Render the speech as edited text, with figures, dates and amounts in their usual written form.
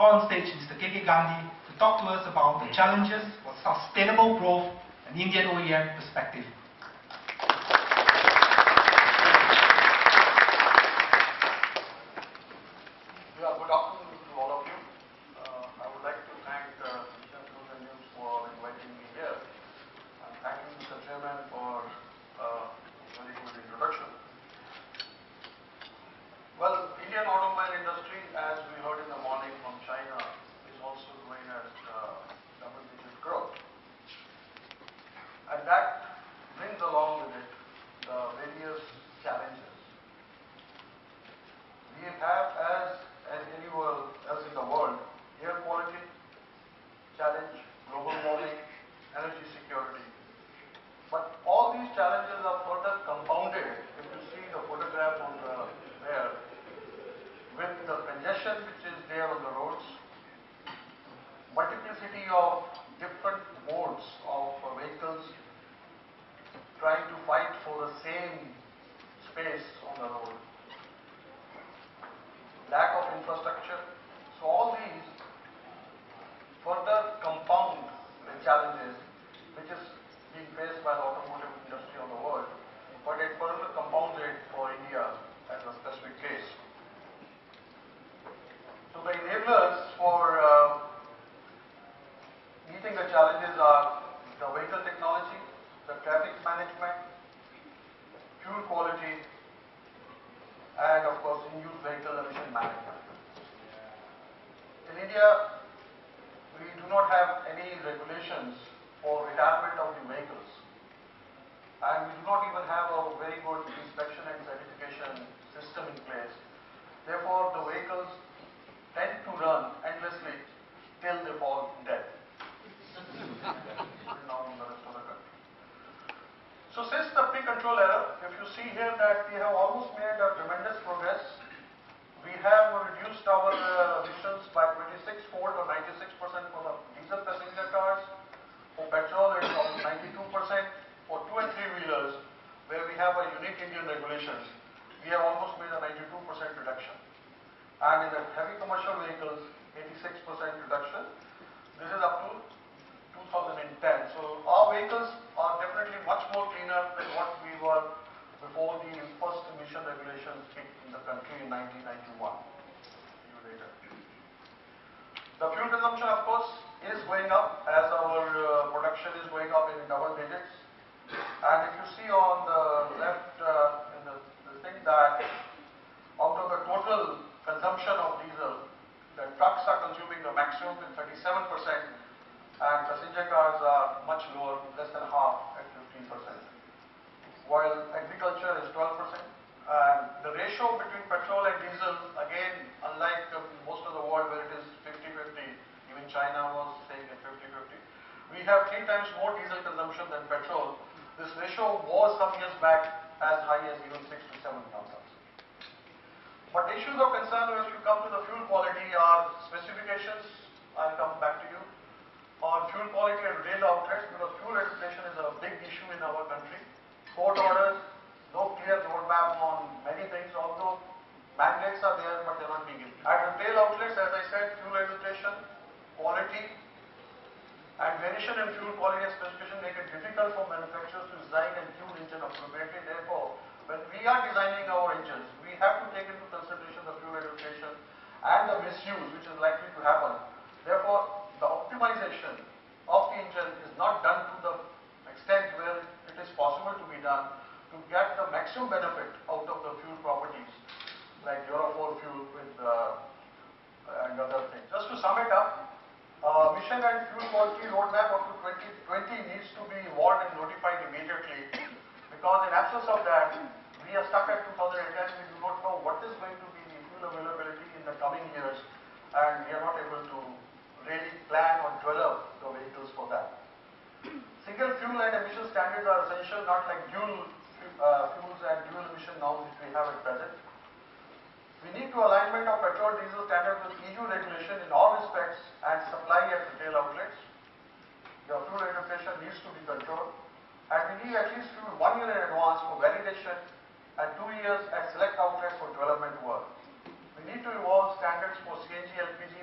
call on stage Mr. Gandhi to talk to us about the challenges for sustainable growth and Indian OEM perspective. Yeah, good afternoon to all of you. I would like to thank Lubes for inviting me here. And thank you, Mr. Chairman, for a very good introduction. Well, Indian automobile industry, as we heard in the morning from China, is also growing at double-digit growth. And that brings along with it the various challenges. We have, as anywhere else in the world, air quality challenge, global warming, energy security. But all these challenges are further compounded, if you see the photograph on there, with the congestion which is there on the roads, multiplicity of different modes of vehicles trying to fight for the same space on the road, lack of infrastructure. So all these further compound the challenges which is being faced by the automotive industry on the world, but it further compounds it for India as a specific case. So the enablers for meeting the challenges are the vehicle technology, the traffic management, fuel quality, and of course in-use vehicle emission management. In India, we do not have any regulations for retirement of the vehicles, and we do not even have a very good inspection and certification system in place. Therefore, the vehicles tend to run endlessly till they fall dead. Now in the rest of the country. So since the pre-control era, if you see here that we have almost made a tremendous progress. We have reduced our emissions by 26-fold or 96% for the diesel passenger cars. For petrol, it is almost 92%. For 2 and 3 wheelers, where we have a unique Indian regulations, we have almost made a 92% reduction. And in the heavy commercial vehicles, 86% reduction. This is up to 2010. So our vehicles are definitely much more cleaner than what we were before the first emission regulations kicked in the country in 1991. Later. The fuel consumption, of course, is going up as our production is going up in double digits. And if you see on the left in the thing that out of the total consumption of diesel, the trucks are consuming the maximum with 37%, and passenger cars are much lower, less than half at 15%. While agriculture is 12%, and the ratio between petrol and diesel, again, unlike most of the world where it is 50-50, even China was saying at 50-50, we have 3 times more diesel consumption than petrol. This ratio was some years back as high as even 6 to 7 times. But issues of concern when you come to the fuel quality are specifications. I'll come back to you. On fuel quality at retail outlets, because fuel legislation is a big issue in our country. Court orders, no clear roadmap on many things, although mandates are there, but they're not being implemented. At retail outlets, as I said, fuel legislation, quality, and variation in fuel quality and specification make it difficult for manufacturers to design and tune engine appropriately. Therefore, when we are designing our engines, we have to take into consideration the fuel education and the misuse which is likely to happen. Therefore, the optimization of the engine is not done to the extent where it is possible to be done to get the maximum benefit out of the fuel properties like Euro 4 fuel with and other things. Just to sum it up, mission and fuel quality roadmap up to 2020 needs to be evolved and notified immediately. Because in absence of that, we are stuck at 2010. We do not know what is going to be the fuel availability in the coming years, and we are not able to really plan or develop the vehicles for that. Single fuel and emission standards are essential, not like dual fuels and dual emission norms which we have at present. We need to alignment of petrol diesel standards with EU regulation in all respects and supply at retail outlets. The fuel education needs to be controlled. And we need at least 1 year in advance for validation and 2 years at select outlets for development work. We need to evolve standards for CNG, LPG